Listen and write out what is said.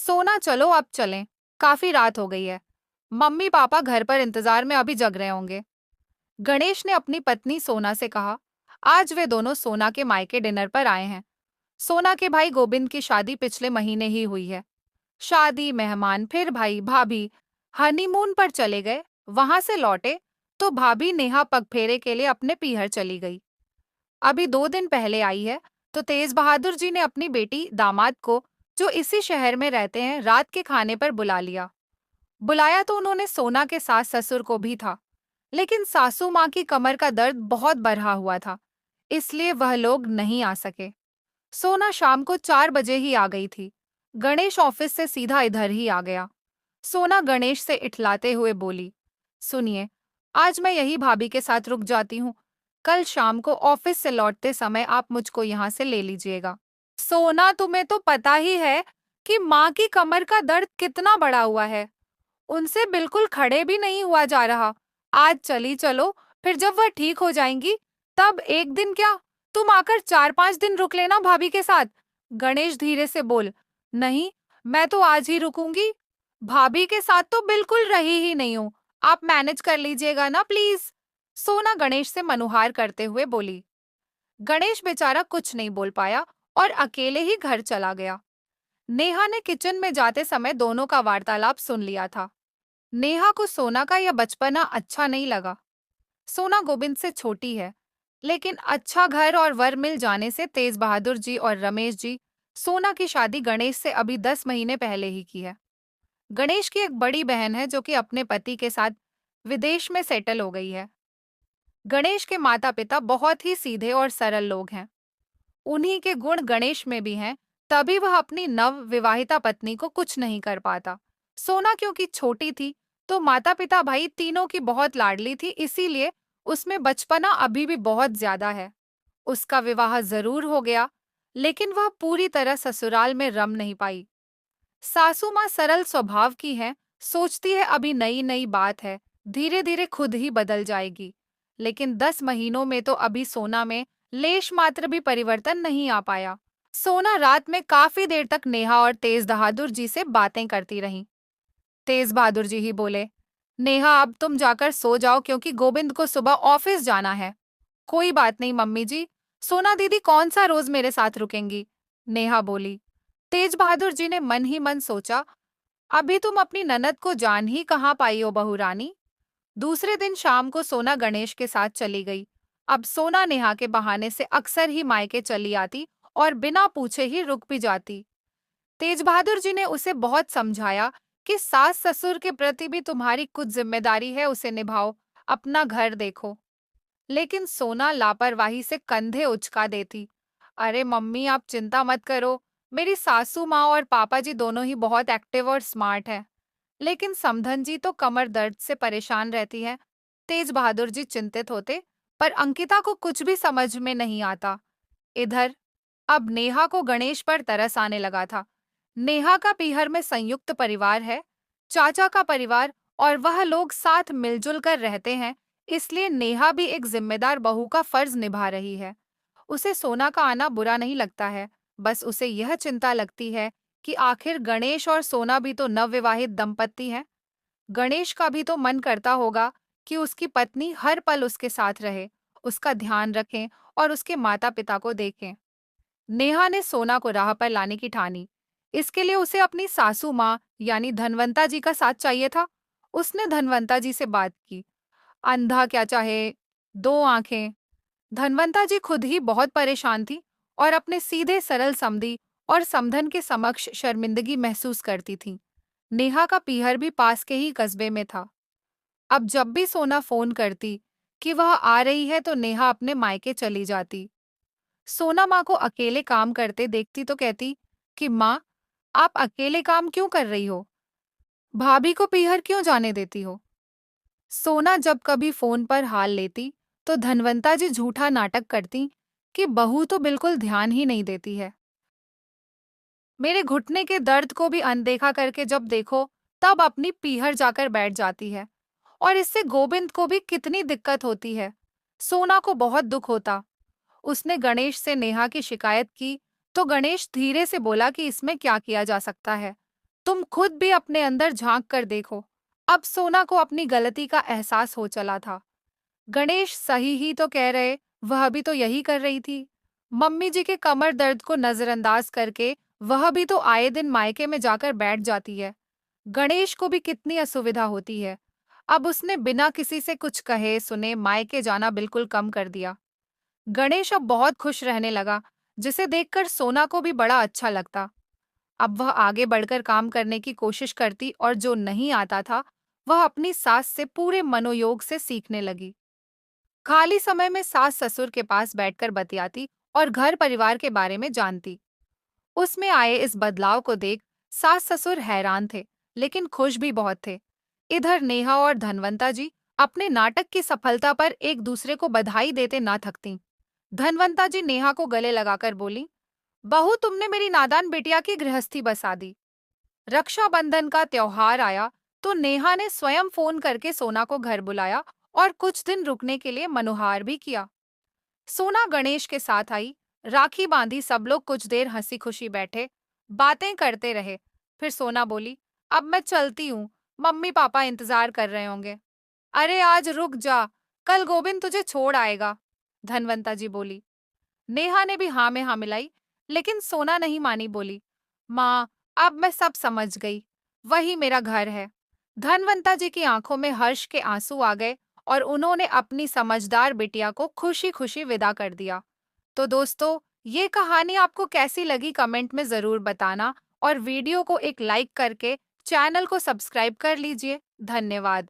सोना चलो अब चलें, काफी रात हो गई है। मम्मी पापा घर पर इंतजार में अभी जग रहे होंगे। गणेश ने अपनी पत्नी सोना से कहा। आज वे दोनों सोना के मायके डिनर पर आए हैं। सोना के भाई गोविंद की शादी पिछले महीने ही हुई है। शादी, मेहमान, फिर भाई भाभी हनीमून पर चले गए। वहां से लौटे तो भाभी नेहा पगफेरे के लिए अपने पीहर चली गई। अभी 2 दिन पहले आई है तो तेज बहादुर जी ने अपनी बेटी दामाद को, जो इसी शहर में रहते हैं, रात के खाने पर बुला लिया। बुलाया तो उन्होंने सोना के सास ससुर को भी था, लेकिन सासू माँ की कमर का दर्द बहुत बढ़ा हुआ था, इसलिए वह लोग नहीं आ सके। सोना शाम को 4 बजे ही आ गई थी। गणेश ऑफिस से सीधा इधर ही आ गया। सोना गणेश से इठलाते हुए बोली, सुनिए, आज मैं यही भाभी के साथ रुक जाती हूँ। कल शाम को ऑफिस से लौटते समय आप मुझको यहाँ से ले लीजिएगा। सोना, तुम्हें तो पता ही है कि माँ की कमर का दर्द कितना बढ़ा हुआ है। उनसे बिल्कुल खड़े भी नहीं हुआ जा रहा। आज चली चलो, फिर जब वह ठीक हो जाएंगी तब एक दिन क्या, तुम आकर 4-5 दिन रुक लेना भाभी के साथ। गणेश धीरे से बोल, नहीं, मैं तो आज ही रुकूंगी। भाभी के साथ तो बिल्कुल रही ही नहीं हूँ। आप मैनेज कर लीजिएगा ना प्लीज। सोना गणेश से मनुहार करते हुए बोली। गणेश बेचारा कुछ नहीं बोल पाया और अकेले ही घर चला गया। नेहा ने किचन में जाते समय दोनों का वार्तालाप सुन लिया था। नेहा को सोना का यह बचपना अच्छा नहीं लगा। सोना गोविंद से छोटी है, लेकिन अच्छा घर और वर मिल जाने से तेज बहादुर जी और रमेश जी सोना की शादी गणेश से अभी 10 महीने पहले ही की है। गणेश की एक बड़ी बहन है जो कि अपने पति के साथ विदेश में सेटल हो गई है। गणेश के माता पिता बहुत ही सीधे और सरल लोग हैं। उन्हीं के गुण गणेश में भी हैं, तभी वह अपनी नव विवाहिता पत्नी को कुछ नहीं कर पाता। सोना क्योंकि छोटी थी, तो माता पिता भाई तीनों की बहुत लाडली थी, इसीलिए उसमें बचपना अभी भी बहुत ज्यादा है। उसका विवाह जरूर हो गया, लेकिन वह पूरी तरह ससुराल में रम नहीं पाई। सासू माँ सरल स्वभाव की है, सोचती है अभी नई नई बात है, धीरे धीरे खुद ही बदल जाएगी। लेकिन 10 महीनों में तो अभी सोना में लेश मात्र भी परिवर्तन नहीं आ पाया। सोना रात में काफी देर तक नेहा और तेज बहादुर जी से बातें करती रही। तेज बहादुर जी ही बोले, नेहा अब तुम जाकर सो जाओ क्योंकि गोविंद को सुबह ऑफिस जाना है। कोई बात नहीं मम्मी जी, सोना दीदी कौन सा रोज मेरे साथ रुकेंगी, नेहा बोली। तेज बहादुर जी ने मन ही मन सोचा, अभी तुम अपनी ननद को जान ही कहाँ पाई हो बहू रानी। दूसरे दिन शाम को सोना गणेश के साथ चली गई। अब सोना नेहा के बहाने से अक्सर ही मायके चली आती और बिना पूछे ही रुक भी जाती। तेज बहादुर जी ने उसे बहुत समझाया कि सास ससुर के प्रति भी तुम्हारी कुछ जिम्मेदारी है, उसे निभाओ, अपना घर देखो। लेकिन सोना लापरवाही से कंधे उचका देती। अरे मम्मी, आप चिंता मत करो, मेरी सासू माँ और पापा जी दोनों ही बहुत एक्टिव और स्मार्ट हैं। लेकिन समधन जी तो कमर दर्द से परेशान रहती है। तेज बहादुर जी चिंतित होते, पर अंकिता को कुछ भी समझ में नहीं आता। इधर अब नेहा को गणेश पर तरस आने लगा था। नेहा का पीहर में संयुक्त परिवार है, चाचा का परिवार, और वह लोग साथ मिलजुल कर रहते हैं, इसलिए नेहा भी एक जिम्मेदार बहू का फर्ज निभा रही है। उसे सोना का आना बुरा नहीं लगता है, बस उसे यह चिंता लगती है कि आखिर गणेश और सोना भी तो नवविवाहित दंपत्ति हैं। गणेश का भी तो मन करता होगा कि उसकी पत्नी हर पल उसके साथ रहे, उसका ध्यान रखें और उसके माता पिता को देखें। नेहा ने सोना को राह पर लाने की ठानी। इसके लिए उसे अपनी सासू माँ यानी धनवंता जी का साथ चाहिए था। उसने धनवंता जी से बात की। अंधा क्या चाहे, दो आंखें। धनवंता जी खुद ही बहुत परेशान थी और अपने सीधे सरल समधी और समधन के समक्ष शर्मिंदगी महसूस करती थी। नेहा का पीहर भी पास के ही कस्बे में था। अब जब भी सोना फोन करती कि वह आ रही है तो नेहा अपने मायके चली जाती। सोना माँ को अकेले काम करते देखती तो कहती कि माँ, आप अकेले काम क्यों कर रही हो, भाभी को पीहर क्यों जाने देती हो। सोना जब कभी फोन पर हाल लेती तो धनवंता जी झूठा नाटक करती कि बहू तो बिल्कुल ध्यान ही नहीं देती है। मेरे घुटने के दर्द को भी अनदेखा करके जब देखो तब अपनी पीहर जाकर बैठ जाती है, और इससे गोविंद को भी कितनी दिक्कत होती है। सोना को बहुत दुख होता। उसने गणेश से नेहा की शिकायत की तो गणेश धीरे से बोला कि इसमें क्या किया जा सकता है। तुम खुद भी अपने अंदर झांक कर देखो। अब सोना को अपनी गलती का एहसास हो चला था। गणेश सही ही तो कह रहे, वह भी तो यही कर रही थी। मम्मी जी के कमर दर्द को नजरअंदाज करके वह भी तो आए दिन मायके में जाकर बैठ जाती है। गणेश को भी कितनी असुविधा होती है। अब उसने बिना किसी से कुछ कहे सुने मायके जाना बिल्कुल कम कर दिया। गणेश अब बहुत खुश रहने लगा, जिसे देखकर सोना को भी बड़ा अच्छा लगता। अब वह आगे बढ़कर काम करने की कोशिश करती और जो नहीं आता था, वह अपनी सास से पूरे मनोयोग से सीखने लगी। खाली समय में सास ससुर के पास बैठकर बतियाती और घर परिवार के बारे में जानती। उसमें आए इस बदलाव को देख सास ससुर हैरान थे, लेकिन खुश भी बहुत थे। इधर नेहा और धनवंता जी अपने नाटक की सफलता पर एक दूसरे को बधाई देते ना थकती। धनवंता जी नेहा को गले लगाकर बोली, बहू तुमने मेरी नादान बिटिया की गृहस्थी बसा दी। रक्षाबंधन का त्योहार आया तो नेहा ने स्वयं फोन करके सोना को घर बुलाया और कुछ दिन रुकने के लिए मनोहार भी किया। सोना गणेश के साथ आई, राखी बांधी, सब लोग कुछ देर हंसी खुशी बैठे, बातें करते रहे। फिर सोना बोली, अब मैं चलती हूँ, मम्मी पापा इंतजार कर रहे होंगे। अरे आज रुक जा, कल गोविंद तुझे छोड़ आएगा, धनवंता जी बोली। नेहा ने भी हाँ में हाँ मिलाई, लेकिन सोना नहीं मानी, बोली, माँ अब मैं सब समझ गई, वही मेरा घर है। धनवंता जी की आंखों में हर्ष के आंसू आ गए और उन्होंने अपनी समझदार बिटिया को खुशी खुशी विदा कर दिया। तो दोस्तों, ये कहानी आपको कैसी लगी कमेंट में जरूर बताना और वीडियो को एक लाइक करके चैनल को सब्सक्राइब कर लीजिए। धन्यवाद।